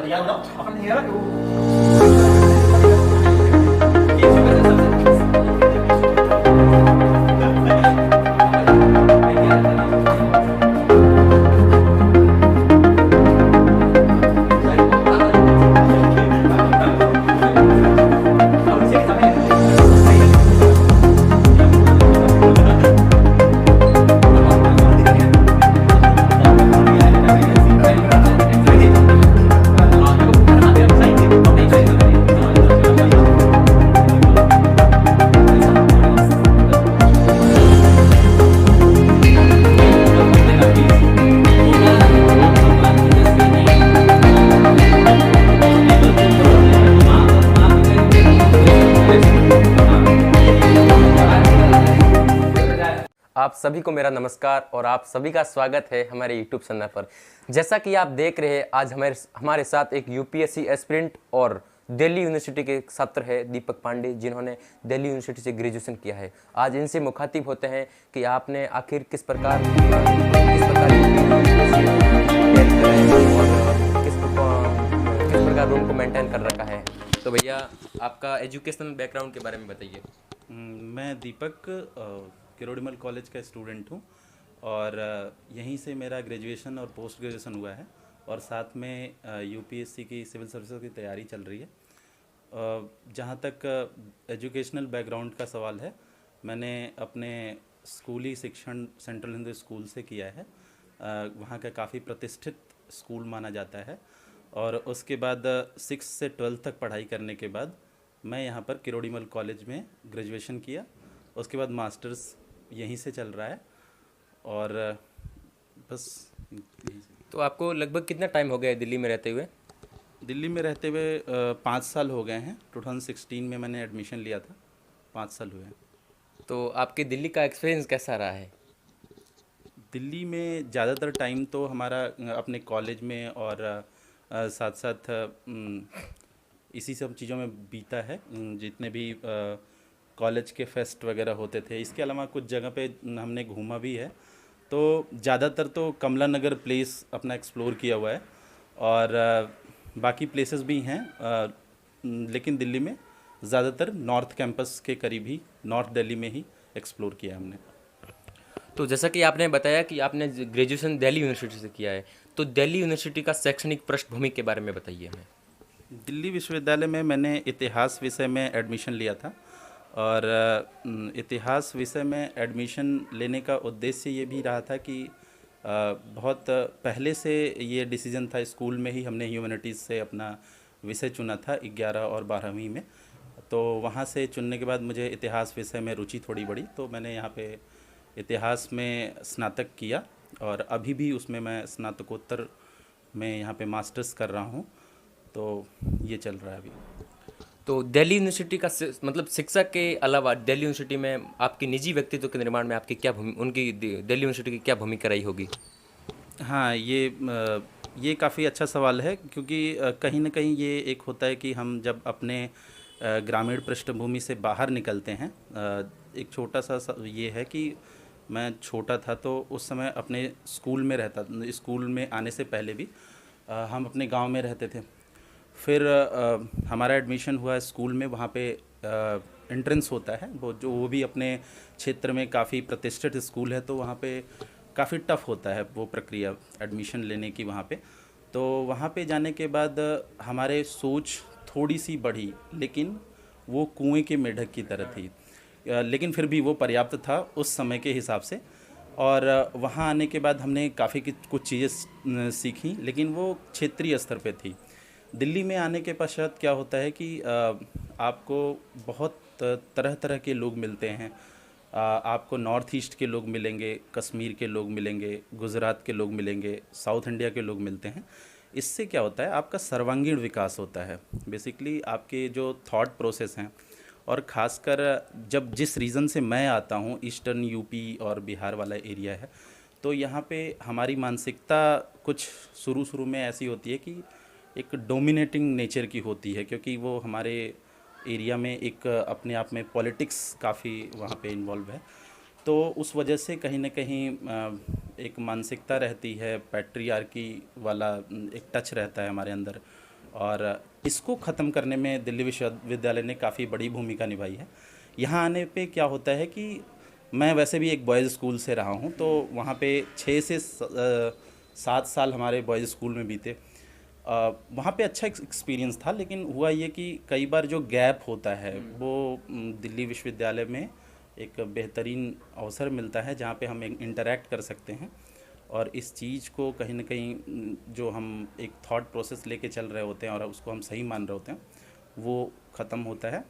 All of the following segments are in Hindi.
ya uno trabajan hier आप सभी को मेरा नमस्कार और आप सभी का स्वागत है हमारे YouTube चैनल पर। जैसा कि आप देख रहे हैं, आज हमारे साथ एक यूपीएससी एस्पिरेंट और दिल्ली यूनिवर्सिटी के छात्र है दीपक पांडे, जिन्होंने दिल्ली यूनिवर्सिटी से ग्रेजुएशन किया है। आज इनसे मुखातिब होते हैं कि आपने आखिर किस प्रकार किस प्रकार रूम को मेंटेन कर रखा है। तो भैया, आपका एजुकेशनल बैकग्राउंड के बारे में बताइए। मैं दीपक किरोड़ीमल कॉलेज का स्टूडेंट हूँ और यहीं से मेरा ग्रेजुएशन और पोस्ट ग्रेजुएशन हुआ है और साथ में यूपीएससी की सिविल सर्विसेज की तैयारी चल रही है। जहाँ तक एजुकेशनल बैकग्राउंड का सवाल है, मैंने अपने स्कूली शिक्षण सेंट्रल हिंदू स्कूल से किया है। वहाँ का काफ़ी प्रतिष्ठित स्कूल माना जाता है और उसके बाद 6 से 12 तक पढ़ाई करने के बाद मैं यहाँ पर किरोड़ीमल कॉलेज में ग्रेजुएशन किया। उसके बाद मास्टर्स यहीं से चल रहा है और बस। तो आपको लगभग कितना टाइम हो गया है दिल्ली में रहते हुए? दिल्ली में रहते हुए 5 साल हो गए हैं। 2016 में मैंने एडमिशन लिया था, 5 साल हुए हैं। तो आपके दिल्ली का एक्सपीरियंस कैसा रहा है? दिल्ली में ज़्यादातर टाइम तो हमारा अपने कॉलेज में और साथ साथ इसी सब चीज़ों में बीता है। जितने भी कॉलेज के फेस्ट वगैरह होते थे, इसके अलावा कुछ जगह पे हमने घूमा भी है। तो ज़्यादातर तो कमला नगर प्लेस अपना एक्सप्लोर किया हुआ है और बाकी प्लेसेस भी हैं, लेकिन दिल्ली में ज़्यादातर नॉर्थ कैंपस के करीब ही, नॉर्थ दिल्ली में ही एक्सप्लोर किया हमने। तो जैसा कि आपने बताया कि आपने ग्रेजुएशन दिल्ली यूनिवर्सिटी से किया है, तो दिल्ली यूनिवर्सिटी का शैक्षणिक पृष्ठभूमि के बारे में बताइए हमें। दिल्ली विश्वविद्यालय में मैंने इतिहास विषय में एडमिशन लिया था और इतिहास विषय में एडमिशन लेने का उद्देश्य ये भी रहा था कि बहुत पहले से ये डिसीजन था, स्कूल में ही हमने ह्यूमैनिटीज़ से अपना विषय चुना था 11 और 12वीं में। तो वहाँ से चुनने के बाद मुझे इतिहास विषय में रुचि थोड़ी बढ़ी, तो मैंने यहाँ पे इतिहास में स्नातक किया और अभी भी उसमें मैं स्नातकोत्तर में यहाँ पे मास्टर्स कर रहा हूँ। तो ये चल रहा है अभी। तो दिल्ली यूनिवर्सिटी का मतलब शिक्षा के अलावा दिल्ली यूनिवर्सिटी में आपकी निजी व्यक्तित्व के निर्माण में आपकी क्या उनकी दिल्ली यूनिवर्सिटी की क्या भूमिका रही होगी? हाँ, ये काफ़ी अच्छा सवाल है, क्योंकि कहीं ना कहीं ये एक होता है कि हम जब अपने ग्रामीण पृष्ठभूमि से बाहर निकलते हैं। एक छोटा सा ये है कि मैं छोटा था तो उस समय अपने स्कूल में रहता, स्कूल में आने से पहले भी हम अपने गांव में रहते थे। फिर हमारा एडमिशन हुआ स्कूल में, वहाँ पे एंट्रेंस होता है वो भी अपने क्षेत्र में काफ़ी प्रतिष्ठित स्कूल है, तो वहाँ पे काफ़ी टफ़ होता है वो प्रक्रिया एडमिशन लेने की वहाँ पे। तो वहाँ पे जाने के बाद हमारे सोच थोड़ी सी बढ़ी, लेकिन वो कुएं के मेढक की तरह थी, लेकिन फिर भी वो पर्याप्त था उस समय के हिसाब से। और वहाँ आने के बाद हमने काफ़ी कुछ चीज़ें सीखी, लेकिन वो क्षेत्रीय स्तर पे थी। दिल्ली में आने के पश्चात क्या होता है कि आपको बहुत तरह तरह के लोग मिलते हैं। आपको नॉर्थ ईस्ट के लोग मिलेंगे, कश्मीर के लोग मिलेंगे, गुजरात के लोग मिलेंगे, साउथ इंडिया के लोग मिलते हैं। इससे क्या होता है, आपका सर्वांगीण विकास होता है। बेसिकली आपके जो थॉट प्रोसेस हैं, और ख़ासकर जब जिस रीज़न से मैं आता हूँ, ईस्टर्न यूपी और बिहार वाला एरिया है, तो यहाँ पे हमारी मानसिकता कुछ शुरू में ऐसी होती है कि एक डोमिनेटिंग नेचर की होती है, क्योंकि वो हमारे एरिया में एक अपने आप में पॉलिटिक्स काफ़ी वहाँ पे इन्वॉल्व है। तो उस वजह से कहीं ना कहीं एक मानसिकता रहती है, पैट्रियार्की वाला एक टच रहता है हमारे अंदर। और इसको ख़त्म करने में दिल्ली विश्वविद्यालय ने काफ़ी बड़ी भूमिका निभाई है। यहाँ आने पे क्या होता है कि मैं वैसे भी एक बॉयज़ स्कूल से रहा हूँ, तो वहाँ पे 6 से 7 साल हमारे बॉयज़ स्कूल में बीते। वहाँ पे अच्छा एक्सपीरियंस था, लेकिन हुआ ये कि कई बार जो गैप होता है वो दिल्ली विश्वविद्यालय में एक बेहतरीन अवसर मिलता है जहाँ पे हम इंटरेक्ट कर सकते हैं, और इस चीज़ को कहीं ना कहीं जो हम एक थॉट प्रोसेस लेके चल रहे होते हैं और उसको हम सही मान रहे होते हैं, वो ख़त्म होता है।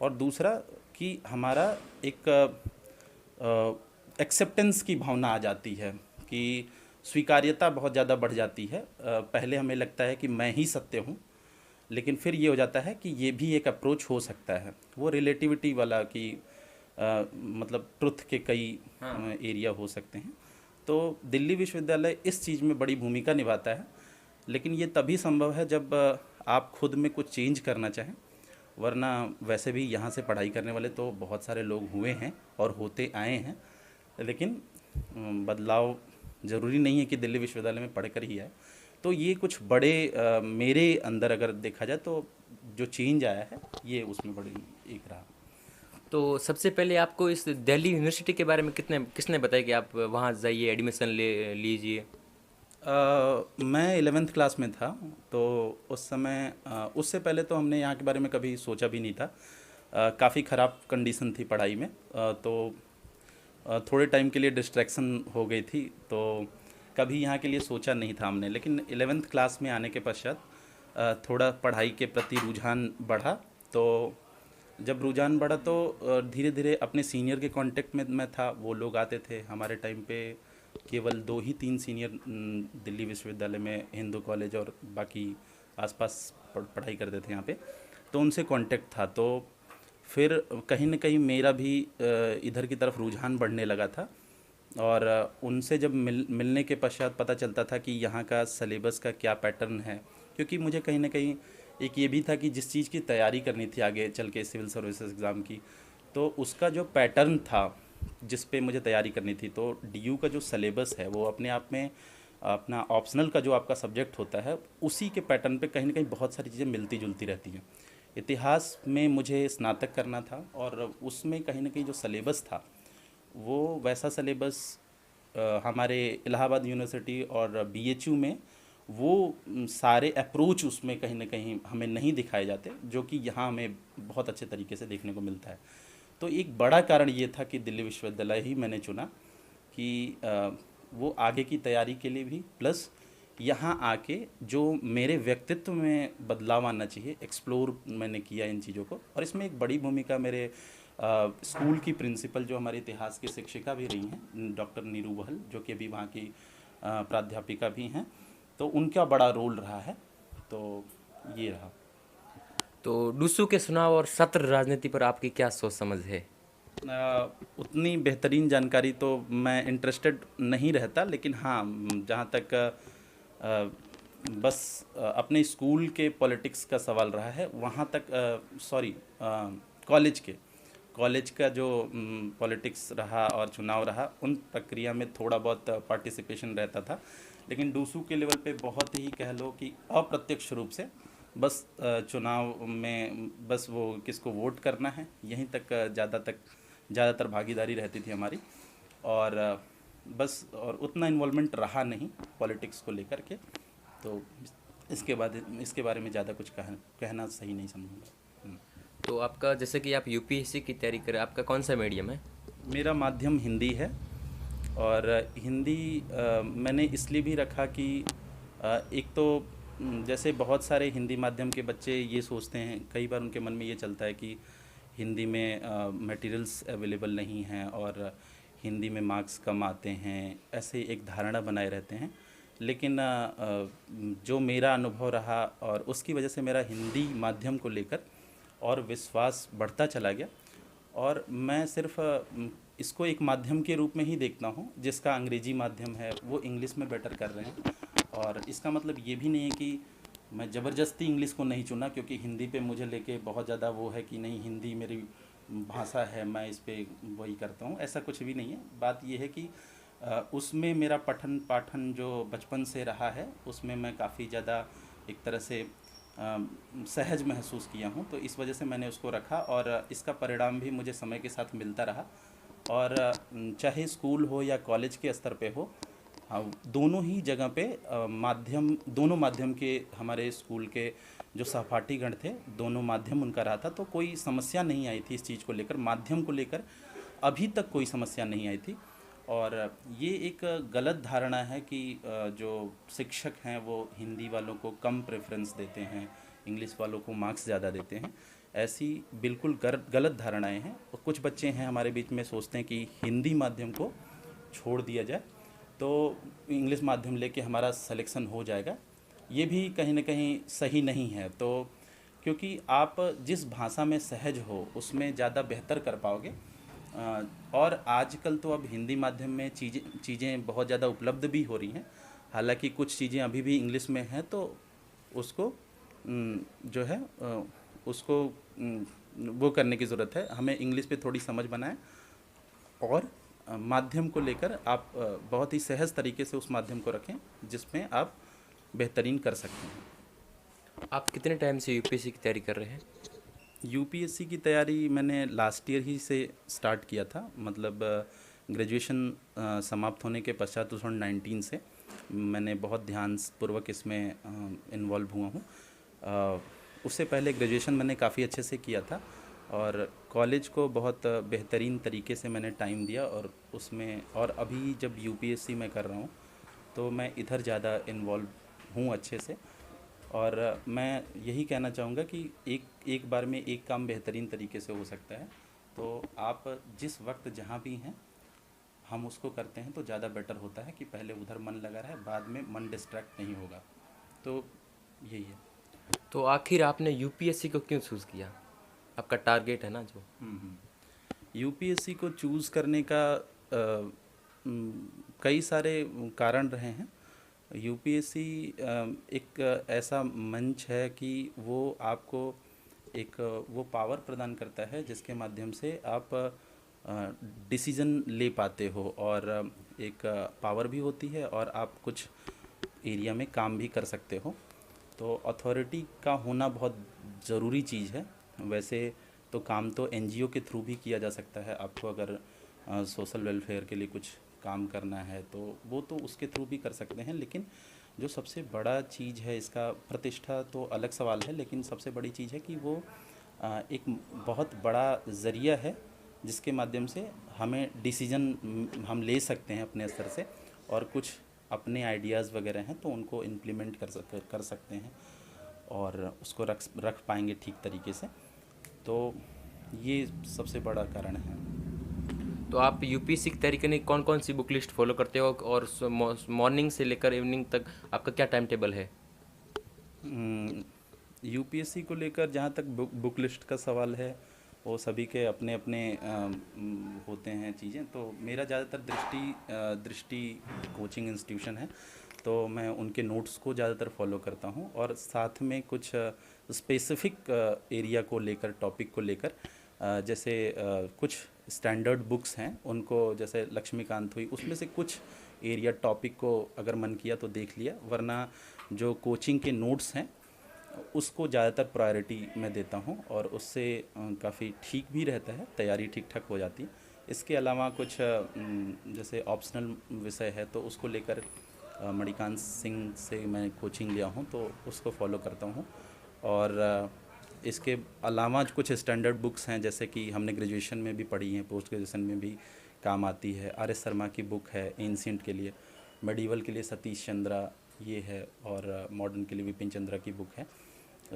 और दूसरा कि हमारा एक एक्सेप्टेंस की भावना आ जाती है कि स्वीकार्यता बहुत ज़्यादा बढ़ जाती है। पहले हमें लगता है कि मैं ही सत्य हूँ, लेकिन फिर ये हो जाता है कि ये भी एक अप्रोच हो सकता है, वो रिलेटिविटी वाला कि मतलब ट्रुथ के कई एरिया हो सकते हैं। तो दिल्ली विश्वविद्यालय इस चीज़ में बड़ी भूमिका निभाता है, लेकिन ये तभी संभव है जब आप खुद में कुछ चेंज करना चाहें, वरना वैसे भी यहाँ से पढ़ाई करने वाले तो बहुत सारे लोग हुए हैं और होते आए हैं, लेकिन बदलाव ज़रूरी नहीं है कि दिल्ली विश्वविद्यालय में पढ़ कर ही आए। तो ये कुछ बड़े मेरे अंदर अगर देखा जाए तो जो चेंज आया है ये उसमें बड़ी एक रहा। तो सबसे पहले आपको इस दिल्ली यूनिवर्सिटी के बारे में किसने बताया कि आप वहाँ जाइए, एडमिशन ले लीजिए? मैं 11th क्लास में था, तो उस समय उससे पहले तो हमने यहाँ के बारे में कभी सोचा भी नहीं था। काफ़ी ख़राब कंडीशन थी पढ़ाई में, तो थोड़े टाइम के लिए डिस्ट्रैक्शन हो गई थी, तो कभी यहाँ के लिए सोचा नहीं था हमने। लेकिन 11th क्लास में आने के पश्चात थोड़ा पढ़ाई के प्रति रुझान बढ़ा। तो जब रुझान बढ़ा तो धीरे धीरे अपने सीनियर के कांटेक्ट में मैं था, वो लोग आते थे। हमारे टाइम पे केवल 2 ही 3 सीनियर दिल्ली विश्वविद्यालय में, हिंदू कॉलेज और बाकी आसपास पढ़ाई करते थे यहाँ पे, तो उनसे कांटेक्ट था। तो फिर कहीं ना कहीं मेरा भी इधर की तरफ रुझान बढ़ने लगा था, और उनसे जब मिलने के पश्चात पता चलता था कि यहाँ का सिलेबस का क्या पैटर्न है, क्योंकि मुझे कहीं ना कहीं एक ये भी था कि जिस चीज़ की तैयारी करनी थी आगे चल के सिविल सर्विसेज एग्ज़ाम की, तो उसका जो पैटर्न था जिस पे मुझे तैयारी करनी थी, तो डीयू का जो सिलेबस है वो अपने आप में अपना ऑप्शनल का जो आपका सब्जेक्ट होता है उसी के पैटर्न पे कहीं ना कहीं बहुत सारी चीज़ें मिलती जुलती रहती हैं। इतिहास में मुझे स्नातक करना था, और उसमें कहीं ना कहीं जो सिलेबस था वो वैसा सिलेबस हमारे इलाहाबाद यूनिवर्सिटी और बीएचयू में वो सारे अप्रोच उसमें कहीं ना कहीं हमें नहीं दिखाए जाते, जो कि यहाँ हमें बहुत अच्छे तरीके से देखने को मिलता है। तो एक बड़ा कारण ये था कि दिल्ली विश्वविद्यालय ही मैंने चुना कि वो आगे की तैयारी के लिए भी, प्लस यहाँ आके जो मेरे व्यक्तित्व में बदलाव आना चाहिए, एक्सप्लोर मैंने किया इन चीज़ों को। और इसमें एक बड़ी भूमिका मेरे स्कूल की प्रिंसिपल, जो हमारे इतिहास की शिक्षिका भी रही हैं, डॉक्टर नीरू बहल, जो कि अभी वहाँ की प्राध्यापिका भी हैं, तो उनका बड़ा रोल रहा है। तो ये रहा। तो डूसू के चुनाव और सत्र राजनीति पर आपकी क्या सोच समझ है? उतनी बेहतरीन जानकारी तो मैं इंटरेस्टेड नहीं रहता, लेकिन हाँ, जहाँ तक बस अपने स्कूल के पॉलिटिक्स का सवाल रहा है, वहाँ तक सॉरी कॉलेज का जो पॉलिटिक्स रहा और चुनाव रहा, उन प्रक्रिया में थोड़ा बहुत पार्टिसिपेशन रहता था। लेकिन डूसू के लेवल पे बहुत ही कह लो कि अप्रत्यक्ष रूप से बस चुनाव में बस वो किसको वोट करना है, यहीं तक ज़्यादातर भागीदारी रहती थी हमारी, और बस और उतना इन्वॉल्वमेंट रहा नहीं पॉलिटिक्स को लेकर के। तो इसके बारे में ज़्यादा कुछ कहना सही नहीं समझूंगा। तो आपका, जैसे कि आप यूपीएससी की तैयारी करें, आपका कौन सा मीडियम है? मेरा माध्यम हिंदी है, और हिंदी मैंने इसलिए भी रखा कि एक तो जैसे बहुत सारे हिंदी माध्यम के बच्चे ये सोचते हैं, कई बार उनके मन में ये चलता है कि हिंदी में मटेरियल्स अवेलेबल नहीं हैं और हिंदी में मार्क्स कम आते हैं, ऐसे एक धारणा बनाए रहते हैं। लेकिन जो मेरा अनुभव रहा और उसकी वजह से मेरा हिंदी माध्यम को लेकर और विश्वास बढ़ता चला गया, और मैं सिर्फ इसको एक माध्यम के रूप में ही देखता हूँ। जिसका अंग्रेजी माध्यम है वो इंग्लिश में बेटर कर रहे हैं, और इसका मतलब ये भी नहीं है कि मैं ज़बरदस्ती इंग्लिश को नहीं चुना क्योंकि हिंदी पे मुझे लेके बहुत ज़्यादा वो है कि नहीं हिंदी मेरी भाषा है, मैं इस पे वही करता हूँ, ऐसा कुछ भी नहीं है। बात ये है कि उसमें मेरा पठन पाठन जो बचपन से रहा है उसमें मैं काफ़ी ज़्यादा एक तरह से सहज महसूस किया हूँ, तो इस वजह से मैंने उसको रखा और इसका परिणाम भी मुझे समय के साथ मिलता रहा। और चाहे स्कूल हो या कॉलेज के स्तर पे हो, हाँ, दोनों ही जगह पे दोनों माध्यम के हमारे स्कूल के जो सहपाठीगण थे, दोनों माध्यम उनका रहा था, तो कोई समस्या नहीं आई थी इस चीज़ को लेकर, माध्यम को लेकर अभी तक कोई समस्या नहीं आई थी। और ये एक गलत धारणा है कि जो शिक्षक हैं वो हिंदी वालों को कम प्रेफरेंस देते हैं, इंग्लिश वालों को मार्क्स ज़्यादा देते हैं। ऐसी बिल्कुल गलत धारणाएं हैं। और कुछ बच्चे हैं हमारे बीच में सोचते हैं कि हिंदी माध्यम को छोड़ दिया जाए तो इंग्लिश माध्यम लेके हमारा सिलेक्शन हो जाएगा। ये भी कहीं ना कहीं सही नहीं है। तो क्योंकि आप जिस भाषा में सहज हो उसमें ज़्यादा बेहतर कर पाओगे। और आजकल तो अब हिंदी माध्यम में चीज़ें बहुत ज़्यादा उपलब्ध भी हो रही हैं। हालांकि कुछ चीज़ें अभी भी इंग्लिश में हैं, तो उसको जो है उसको वो करने की ज़रूरत है। हमें इंग्लिश पे थोड़ी समझ बनाएं और माध्यम को लेकर आप बहुत ही सहज तरीके से उस माध्यम को रखें जिसमें आप बेहतरीन कर सकते हैं। आप कितने टाइम से यूपीएससी की तैयारी कर रहे हैं? यूपीएससी की तैयारी मैंने लास्ट ईयर ही से स्टार्ट किया था। मतलब ग्रेजुएशन समाप्त होने के पश्चात 2019 से मैंने बहुत ध्यानपूर्वक इसमें इन्वॉल्व हुआ हूँ। उससे पहले ग्रेजुएशन मैंने काफ़ी अच्छे से किया था और कॉलेज को बहुत बेहतरीन तरीके से मैंने टाइम दिया और उसमें, और अभी जब यूपीएससी में कर रहा हूँ तो मैं इधर ज़्यादा इन्वॉल्व हूँ अच्छे से। और मैं यही कहना चाहूँगा कि एक बार में एक काम बेहतरीन तरीके से हो सकता है। तो आप जिस वक्त जहाँ भी हैं हम उसको करते हैं तो ज़्यादा बेटर होता है कि पहले उधर मन लगा रहे, बाद में मन डिस्ट्रैक्ट नहीं होगा। तो यही है। तो आखिर आपने यूपीएससी को क्यों चूज़ किया? आपका टारगेट है ना जो। यूपीएससी को चूज़ करने का कई सारे कारण रहे हैं। यूपीएससी एक ऐसा मंच है कि वो आपको एक वो पावर प्रदान करता है जिसके माध्यम से आप डिसीज़न ले पाते हो, और एक पावर भी होती है और आप कुछ एरिया में काम भी कर सकते हो। तो अथॉरिटी का होना बहुत ज़रूरी चीज़ है। वैसे तो काम तो एनजीओ के थ्रू भी किया जा सकता है। आपको अगर सोशल वेलफेयर के लिए कुछ काम करना है तो वो तो उसके थ्रू भी कर सकते हैं, लेकिन जो सबसे बड़ा चीज़ है, इसका प्रतिष्ठा तो अलग सवाल है, लेकिन सबसे बड़ी चीज़ है कि वो एक बहुत बड़ा ज़रिया है जिसके माध्यम से हमें डिसीज़न हम ले सकते हैं अपने स्तर से, और कुछ अपने आइडियाज़ वगैरह हैं तो उनको इम्प्लीमेंट कर सकते हैं और उसको रख पाएंगे ठीक तरीके से। तो ये सबसे बड़ा कारण है। तो आप यूपीएससी की तैयारी करने की कौन कौन सी बुक लिस्ट फॉलो करते हो और मॉर्निंग से लेकर इवनिंग तक आपका क्या टाइम टेबल है? यूपीएससी को लेकर जहाँ तक बुक लिस्ट का सवाल है, वो सभी के अपने अपने होते हैं चीज़ें। तो मेरा ज़्यादातर दृष्टि कोचिंग इंस्टीट्यूशन है, तो मैं उनके नोट्स को ज़्यादातर फॉलो करता हूँ और साथ में कुछ स्पेसिफिक एरिया को लेकर, टॉपिक को लेकर, जैसे कुछ स्टैंडर्ड बुक्स हैं उनको, जैसे लक्ष्मीकांत हुई, उसमें से कुछ एरिया टॉपिक को अगर मन किया तो देख लिया, वरना जो कोचिंग के नोट्स हैं उसको ज़्यादातर प्रायोरिटी मैं देता हूँ और उससे काफ़ी ठीक भी रहता है, तैयारी ठीक ठाक हो जाती है। इसके अलावा कुछ जैसे ऑप्शनल विषय है तो उसको लेकर मणिकांत सिंह से मैं कोचिंग लिया हूँ तो उसको फॉलो करता हूँ। और इसके अलावा कुछ स्टैंडर्ड बुक्स हैं जैसे कि हमने ग्रेजुएशन में भी पढ़ी हैं, पोस्ट ग्रेजुएशन में भी काम आती है। आर एस शर्मा की बुक है एंशिएंट के लिए, मेडिवल के लिए सतीश चंद्रा ये है, और मॉडर्न के लिए विपिन चंद्रा की बुक है,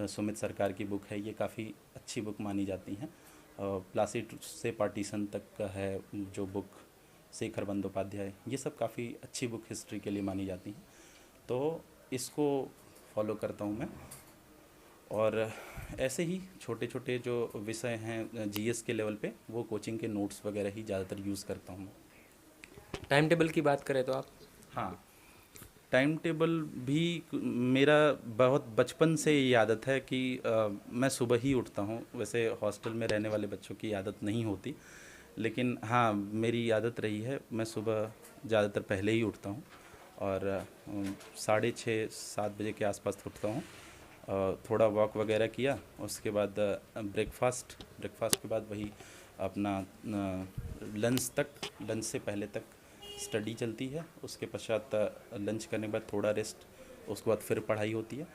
सुमित सरकार की बुक है। ये काफ़ी अच्छी बुक मानी जाती हैं। प्लासिड से पार्टीशन तक का है जो बुक, शेखर बंदोपाध्याय, ये सब काफ़ी अच्छी बुक हिस्ट्री के लिए मानी जाती हैं। तो इसको फॉलो करता हूँ मैं। और ऐसे ही छोटे छोटे जो विषय हैं जीएस के लेवल पे, वो कोचिंग के नोट्स वगैरह ही ज़्यादातर यूज़ करता हूँ। टाइम टेबल की बात करें तो आप? हाँ, टाइम टेबल भी मेरा बहुत बचपन से ये आदत है कि मैं सुबह ही उठता हूँ। वैसे हॉस्टल में रहने वाले बच्चों की आदत नहीं होती, लेकिन हाँ मेरी आदत रही है, मैं सुबह ज़्यादातर पहले ही उठता हूँ और 6:30-7 बजे के आसपास उठता हूँ। थोड़ा वॉक वगैरह किया, उसके बाद ब्रेकफास्ट के बाद वही अपना लंच से पहले तक स्टडी चलती है। उसके पश्चात लंच करने के बाद थोड़ा रेस्ट, उसके बाद फिर पढ़ाई होती है।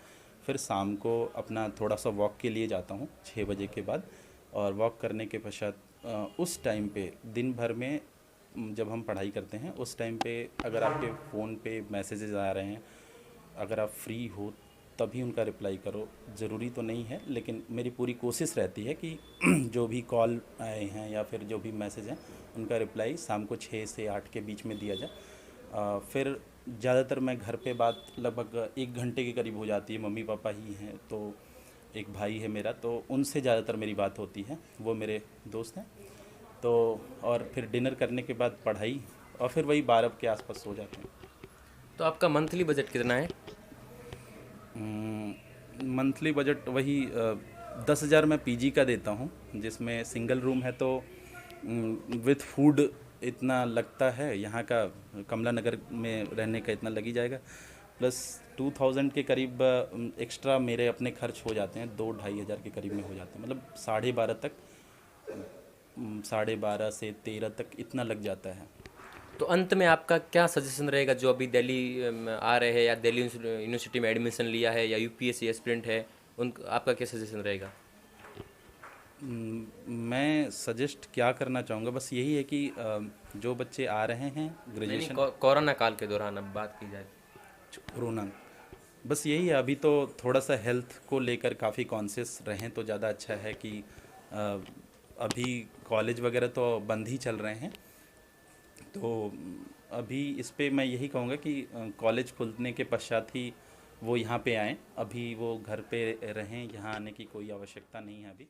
फिर शाम को अपना थोड़ा सा वॉक के लिए जाता हूँ 6 बजे के बाद। और वॉक करने के पश्चात उस टाइम पे दिन भर में जब हम पढ़ाई करते हैं उस टाइम पे अगर आपके फ़ोन पे मैसेजेस आ रहे हैं, अगर आप फ्री हो तभी उनका रिप्लाई करो। ज़रूरी तो नहीं है, लेकिन मेरी पूरी कोशिश रहती है कि जो भी कॉल आए हैं या फिर जो भी मैसेज हैं उनका रिप्लाई शाम को 6 से 8 के बीच में दिया जाए। फिर ज़्यादातर मैं घर पे बात लगभग 1 घंटे के करीब हो जाती है। मम्मी पापा ही हैं, तो एक भाई है मेरा, तो उनसे ज़्यादातर मेरी बात होती है, वो मेरे दोस्त हैं। तो और फिर डिनर करने के बाद पढ़ाई, और फिर वही 12 के आसपास सो जाते हैं। तो आपका मंथली बजट कितना है? मंथली बजट वही 10,000 मैं पीजी का देता हूँ, जिसमें सिंगल रूम है, तो विथ फूड इतना लगता है। यहाँ का कमला नगर में रहने का इतना लग ही जाएगा, प्लस 2000 के करीब एक्स्ट्रा मेरे अपने खर्च हो जाते हैं, 2-2,500 के करीब में हो जाते हैं। मतलब 12.5 तक, 12.5 से 13 तक इतना लग जाता है। तो अंत में आपका क्या सजेशन रहेगा, जो अभी दिल्ली आ रहे हैं या दिल्ली यूनिवर्सिटी में एडमिशन लिया है या यूपीएससी एस्पिरेंट है, उन आपका क्या सजेशन रहेगा? मैं सजेस्ट क्या करना चाहूँगा, बस यही है कि जो बच्चे आ रहे हैं नहीं, ग्रेजुएशन कोरोना काल के दौरान अब बात की जाए। कोरोना, बस यही है, अभी तो थोड़ा सा हेल्थ को लेकर काफ़ी कॉन्शियस रहें तो ज़्यादा अच्छा है। कि अभी कॉलेज वगैरह तो बंद ही चल रहे हैं, तो अभी इस पे मैं यही कहूँगा कि कॉलेज खुलने के पश्चात ही वो यहाँ पे आएँ। अभी वो घर पे रहें, यहाँ आने की कोई आवश्यकता नहीं है अभी।